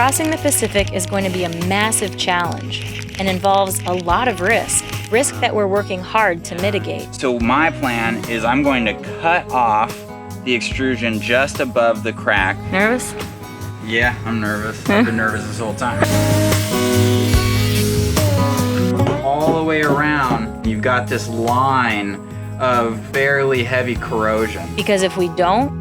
Crossing the Pacific is going to be a massive challenge and involves a lot of risk that we're working hard to mitigate. So my plan is I'm going to cut off the extrusion just above the crack. Nervous? Yeah, I'm nervous. I've been nervous this whole time. All the way around, you've got this line of fairly heavy corrosion. Because if we don't,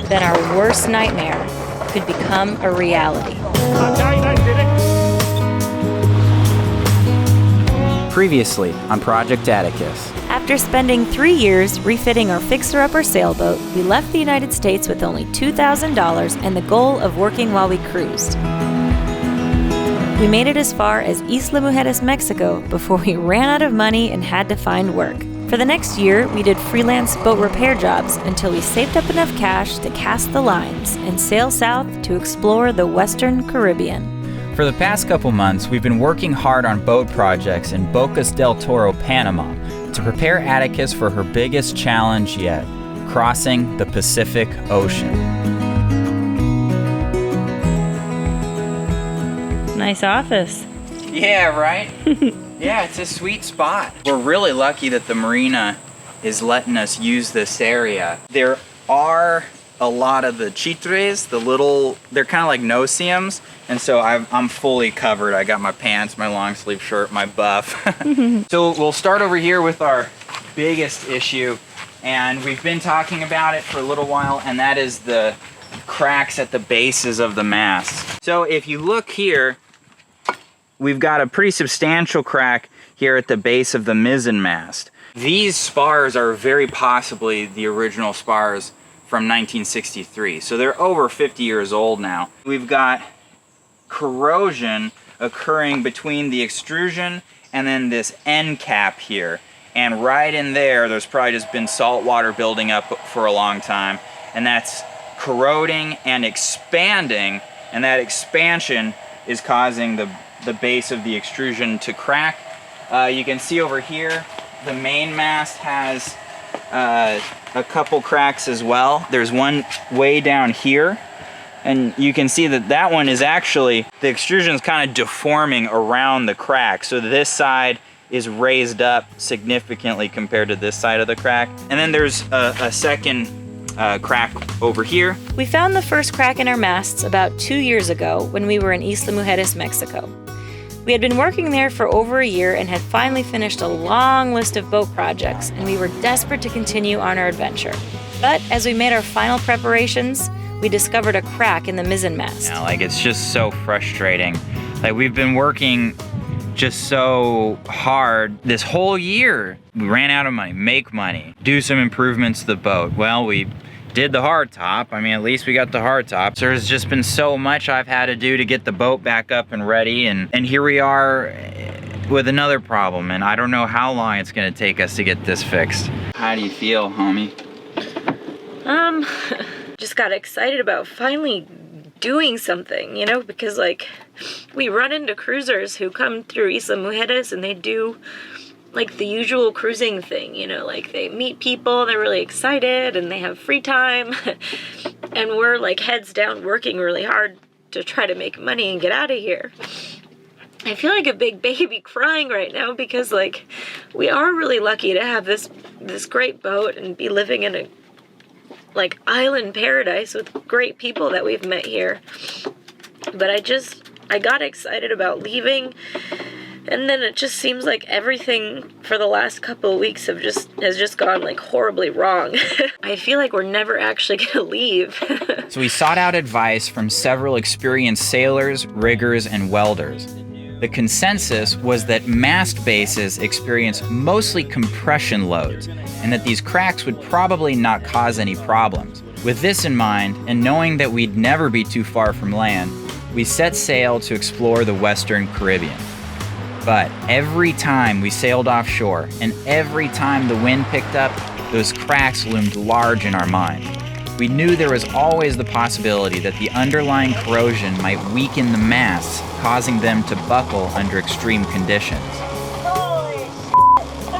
then our worst nightmare could become a reality. Previously on Project Atticus. After spending 3 years refitting our fixer-upper sailboat, we left the United States with only $2,000 and the goal of working while we cruised. We made it as far as Isla Mujeres, Mexico, before we ran out of money and had to find work. For the next year, we did freelance boat repair jobs until we saved up enough cash to cast the lines and sail south to explore the Western Caribbean. For the past couple months, we've been working hard on boat projects in Bocas del Toro, Panama, to prepare Atticus for her biggest challenge yet, crossing the Pacific Ocean. Nice office. Yeah, right? Yeah, it's a sweet spot. We're really lucky that the marina is letting us use this area. There are a lot of the chitres, they're kind of like no-see-ums, and so I'm fully covered. I got my pants, my long sleeve shirt, my buff. So we'll start over here with our biggest issue, and we've been talking about it for a little while, and that is the cracks at the bases of the mast. So if you look here, we've got a pretty substantial crack here at the base of the Mizzenmast. These spars are very possibly the original spars from 1963. So they're over 50 years old now. We've got corrosion occurring between the extrusion and then this end cap here. And right in there, there's probably just been salt water building up for a long time. And that's corroding and expanding. And that expansion is causing the base of the extrusion to crack. You can see over here, the main mast has a couple cracks as well. There's one way down here, and you can see that one is actually, the extrusion is kind of deforming around the crack. So this side is raised up significantly compared to this side of the crack. And then there's a second crack over here. We found the first crack in our masts about 2 years ago when we were in Isla Mujeres, Mexico. We had been working there for over a year and had finally finished a long list of boat projects, and we were desperate to continue on our adventure. But as we made our final preparations, we discovered a crack in the Mizzenmast. Yeah, like it's just so frustrating. Like we've been working just so hard this whole year. We ran out of money, make money, do some improvements to the boat. Well, we did the hard top. I mean, at least we got the hard top. So there's just been so much I've had to do to get the boat back up and ready. And here we are with another problem. And I don't know how long it's gonna take us to get this fixed. How do you feel, homie? Just got excited about finally doing something, you know, because like we run into cruisers who come through Isla Mujeres and they do like the usual cruising thing, you know, like they meet people, they're really excited and they have free time and we're like heads down working really hard to try to make money and get out of here. I feel like a big baby crying right now because like we are really lucky to have this great boat and be living in a like island paradise with great people that we've met here. But I got excited about leaving. And then it just seems like everything for the last couple of weeks has just gone like horribly wrong. I feel like we're never actually gonna leave. So we sought out advice from several experienced sailors, riggers, and welders. The consensus was that mast bases experience mostly compression loads, and that these cracks would probably not cause any problems. With this in mind, and knowing that we'd never be too far from land, we set sail to explore the Western Caribbean. But every time we sailed offshore, and every time the wind picked up, those cracks loomed large in our mind. We knew there was always the possibility that the underlying corrosion might weaken the masts, causing them to buckle under extreme conditions.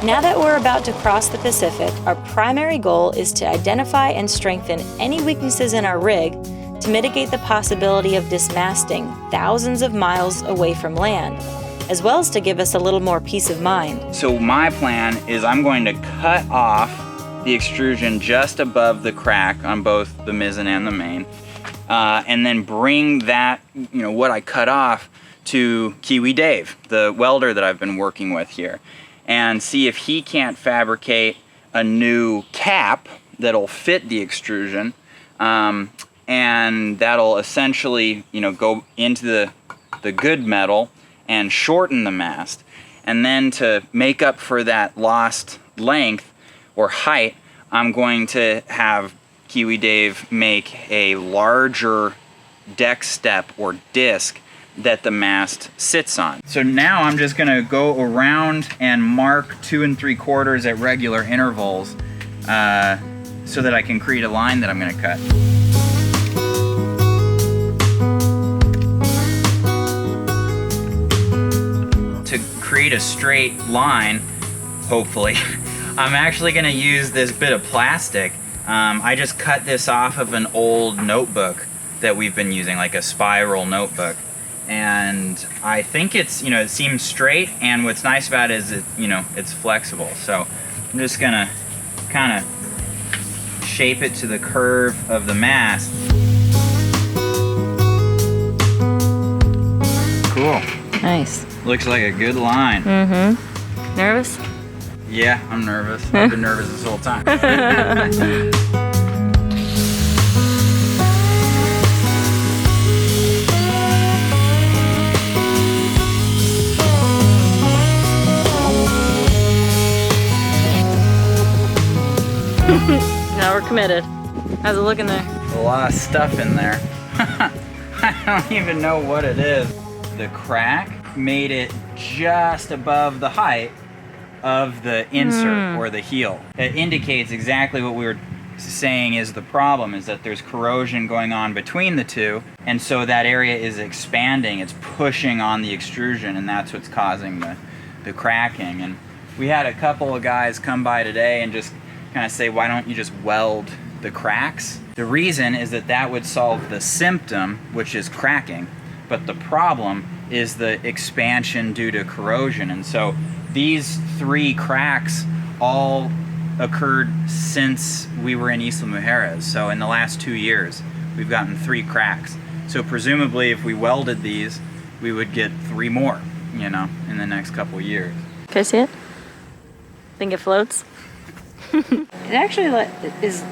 Now that we're about to cross the Pacific, our primary goal is to identify and strengthen any weaknesses in our rig to mitigate the possibility of dismasting thousands of miles away from land, as well as to give us a little more peace of mind. So my plan is I'm going to cut off the extrusion just above the crack on both the mizzen and the main, and then bring that, what I cut off to Kiwi Dave, the welder that I've been working with here, and see if he can't fabricate a new cap that'll fit the extrusion, and that'll essentially, go into the good metal and shorten the mast. And then to make up for that lost length or height, I'm going to have Kiwi Dave make a larger deck step or disc that the mast sits on. So now I'm just gonna go around and mark 2 3/4 at regular intervals so that I can create a line that I'm gonna cut. To create a straight line, hopefully, I'm actually gonna use this bit of plastic. I just cut this off of an old notebook that we've been using, like a spiral notebook. And I think it's, it seems straight, and what's nice about it is it's flexible. So I'm just gonna kind of shape it to the curve of the mast. Cool. Nice. Looks like a good line. Mm-hmm. Nervous? Yeah, I'm nervous. I've been nervous this whole time. Now we're committed. How's it looking there? A lot of stuff in there. I don't even know what it is. The crack made it just above the height of the insert or the heel. It indicates exactly what we were saying is the problem, is that there's corrosion going on between the two, and so that area is expanding, it's pushing on the extrusion, and that's what's causing the cracking. And we had a couple of guys come by today and just kind of say, why don't you just weld the cracks? The reason is that would solve the symptom, which is cracking, but the problem is the expansion due to corrosion. And so these 3 cracks all occurred since we were in Isla Mujeres. So in the last 2 years, we've gotten 3 cracks. So presumably if we welded these, we would get 3 more, in the next couple years. Can I see it? Think it floats? It actually is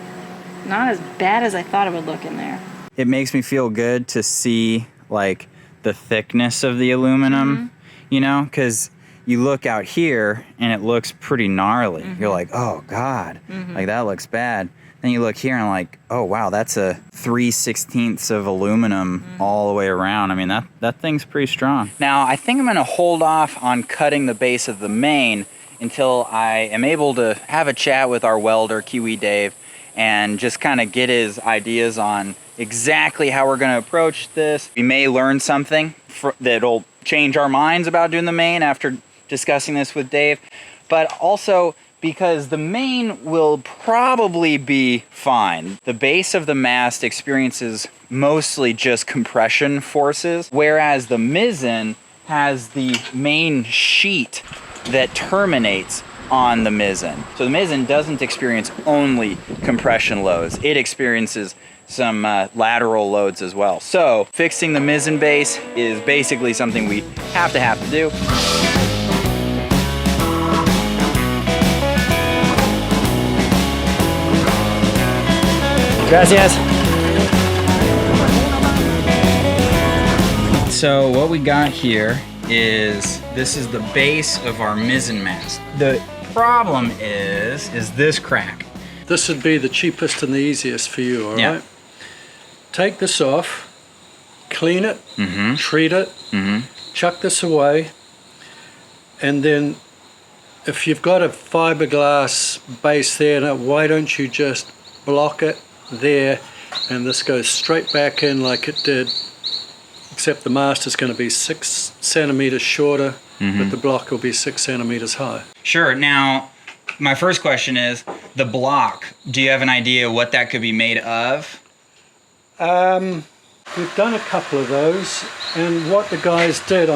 not as bad as I thought it would look in there. It makes me feel good to see like the thickness of the aluminum, because you look out here and it looks pretty gnarly. You're like, oh God, like that looks bad. Then you look here and like, oh wow, that's a 3/16 of aluminum all the way around. I mean, that thing's pretty strong. Now, I think I'm gonna hold off on cutting the base of the main until I am able to have a chat with our welder, Kiwi Dave, and just kind of get his ideas on exactly how we're going to approach this. We may learn something that'll change our minds about doing the main after discussing this with Dave, but also because the main will probably be fine. The base of the mast experiences mostly just compression forces, whereas the mizzen has the main sheet that terminates on the mizzen. So the mizzen doesn't experience only compression loads. It experiences some lateral loads as well. So fixing the mizzen base is basically something we have to do. Gracias. So what we got here is, this is the base of our Mizzenmast. The problem is this crack. This would be the cheapest and the easiest for you, all right? Take this off, clean it, treat it, chuck this away, and then if you've got a fiberglass base there, now why don't you just block it there, and this goes straight back in like it did, except the mast is going to be 6 centimeters shorter, but the block will be 6 centimeters high. Sure. Now, my first question is, the block, do you have an idea what that could be made of? We've done a couple of those, and what the guys did,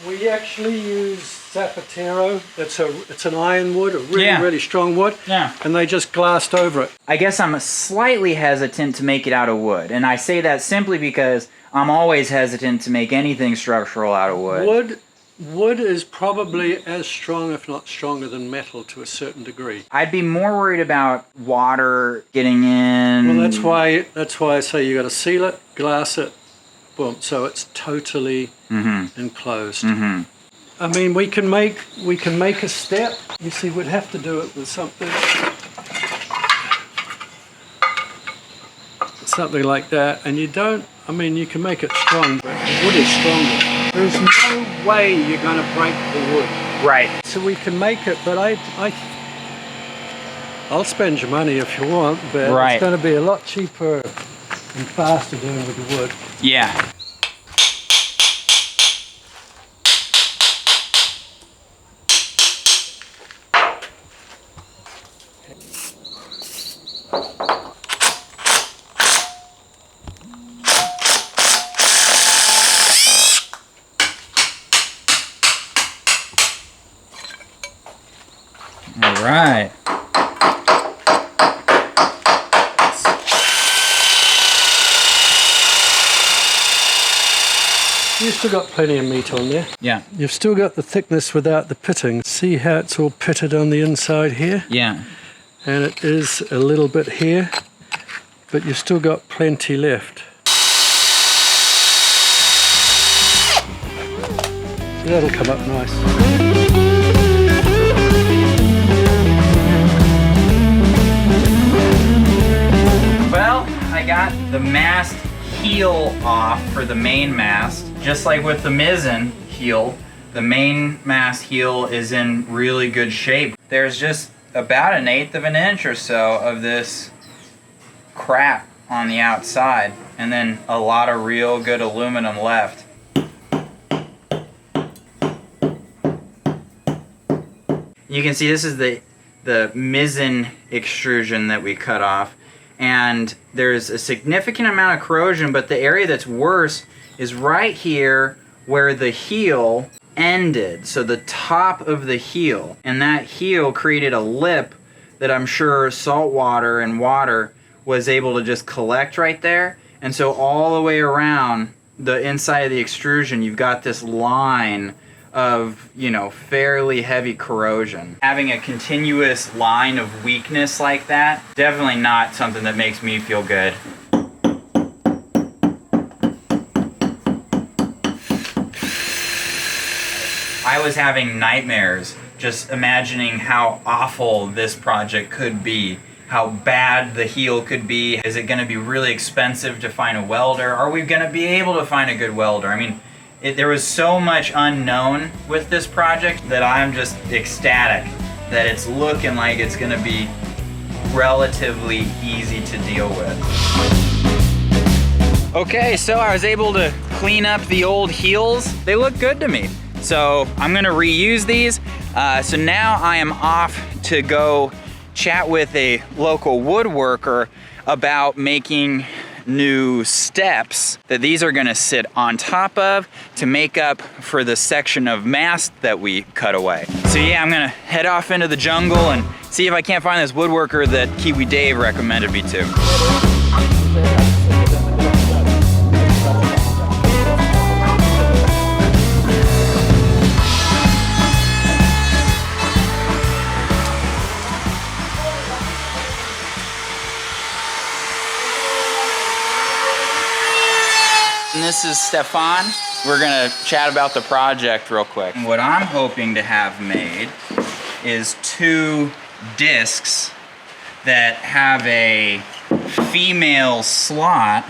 we actually use Zapatero. It's an ironwood, a really strong wood. Yeah. And they just glassed over it. I guess I'm slightly hesitant to make it out of wood, and I say that simply because I'm always hesitant to make anything structural out of wood. Wood is probably as strong, if not stronger, than metal to a certain degree. I'd be more worried about water getting in. Well, that's why I say you got to seal it, glass it, boom, so it's totally enclosed. I mean, we can make a step. You see, we'd have to do it with something like that, and you don't. I mean, you can make it strong, but the wood is stronger. There's no way you're going to break the wood. Right. So we can make it, but I'll spend your money if you want, but it's going to be a lot cheaper and faster doing with the wood. Yeah. All right. You've still got plenty of meat on there. Yeah. You've still got the thickness without the pitting. See how it's all pitted on the inside here? Yeah. And it is a little bit here, but you've still got plenty left. So that'll come up nice. Well, I got the mast heel off for the main mast. Just like with the Mizzen heel, the main mast heel is in really good shape. There's just about 1/8 of an inch or so of this crap on the outside, and then a lot of real good aluminum left. You can see this is the Mizzen extrusion that we cut off, and there's a significant amount of corrosion, but the area that's worse is right here where the heel ended, so the top of the heel, and that heel created a lip that I'm sure salt water and water was able to just collect right there, and so all the way around the inside of the extrusion you've got this line of, you know, fairly heavy corrosion. Having a continuous line of weakness like that, definitely not something that makes me feel good. I was having nightmares just imagining how awful this project could be, how bad the heel could be. Is it going to be really expensive to find a welder? Are we going to be able to find a good welder? I mean, there was so much unknown with this project that I'm just ecstatic that it's looking like it's going to be relatively easy to deal with. Okay, so I was able to clean up the old heels. They look good to me. So I'm gonna reuse these. So now I am off to go chat with a local woodworker about making new steps that these are gonna sit on top of to make up for the section of mast that we cut away. So yeah, I'm gonna head off into the jungle and see if I can't find this woodworker that Kiwi Dave recommended me to. And this is Stefan. We're gonna chat about the project real quick. And what I'm hoping to have made is 2 discs that have a female slot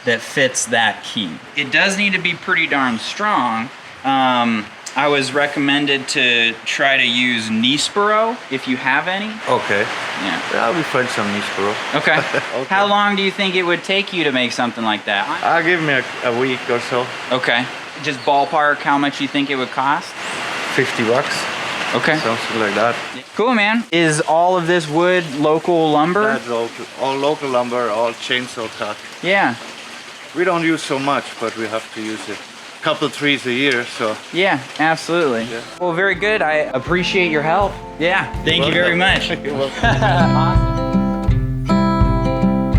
that fits that key. It does need to be pretty darn strong. I was recommended to try to use Nispero, if you have any. Okay. Yeah. I'll be find some Nispero. Okay. Okay. How long do you think it would take you to make something like that? Give me a week or so. Okay. Just ballpark how much you think it would cost? $50. Okay. Something like that. Cool, man. Is all of this wood local lumber? That's all local lumber, all chainsaw cut. Yeah. We don't use so much, but we have to use it. Couple trees a year, so. Yeah, absolutely. Yeah. Well, very good. I appreciate your help. Yeah, thank you very much. You're welcome.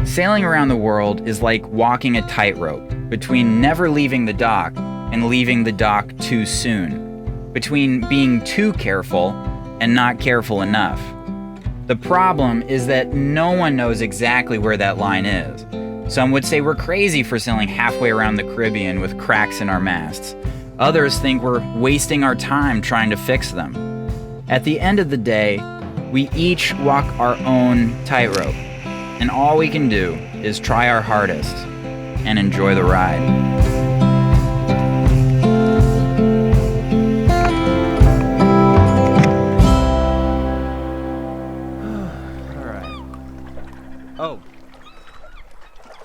Sailing around the world is like walking a tightrope between never leaving the dock and leaving the dock too soon, between being too careful and not careful enough. The problem is that no one knows exactly where that line is. Some would say we're crazy for sailing halfway around the Caribbean with cracks in our masts. Others think we're wasting our time trying to fix them. At the end of the day, we each walk our own tightrope, and all we can do is try our hardest and enjoy the ride.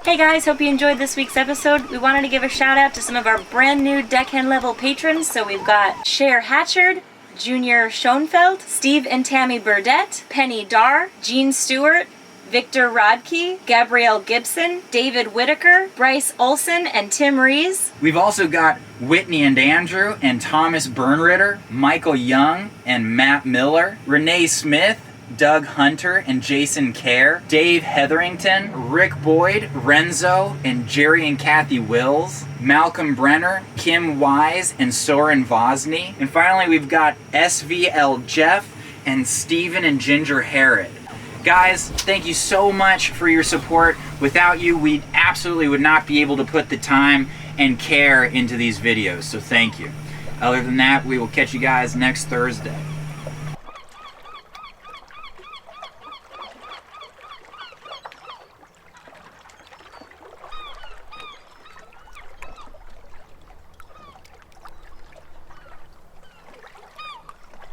Hey guys, hope you enjoyed this week's episode. We wanted to give a shout out to some of our brand new deckhand level patrons. So we've got Cher Hatchard, Junior Schoenfeld, Steve and Tammy Burdett, Penny Darr, Jean Stewart, Victor Rodkey, Gabrielle Gibson, David Whitaker, Bryce Olson, and Tim Rees. We've also got Whitney and Andrew and Thomas Bernritter, Michael Young and Matt Miller, Renee Smith, Doug Hunter and Jason Kerr, Dave Hetherington, Rick Boyd, Renzo and Jerry and Kathy Wills, Malcolm Brenner, Kim Wise and Soren Vosny, and finally we've got SVL Jeff and Stephen and Ginger Harrod. Guys, thank you so much for your support. Without you, we absolutely would not be able to put the time and care into these videos, so thank you. Other than that, we will catch you guys next Thursday.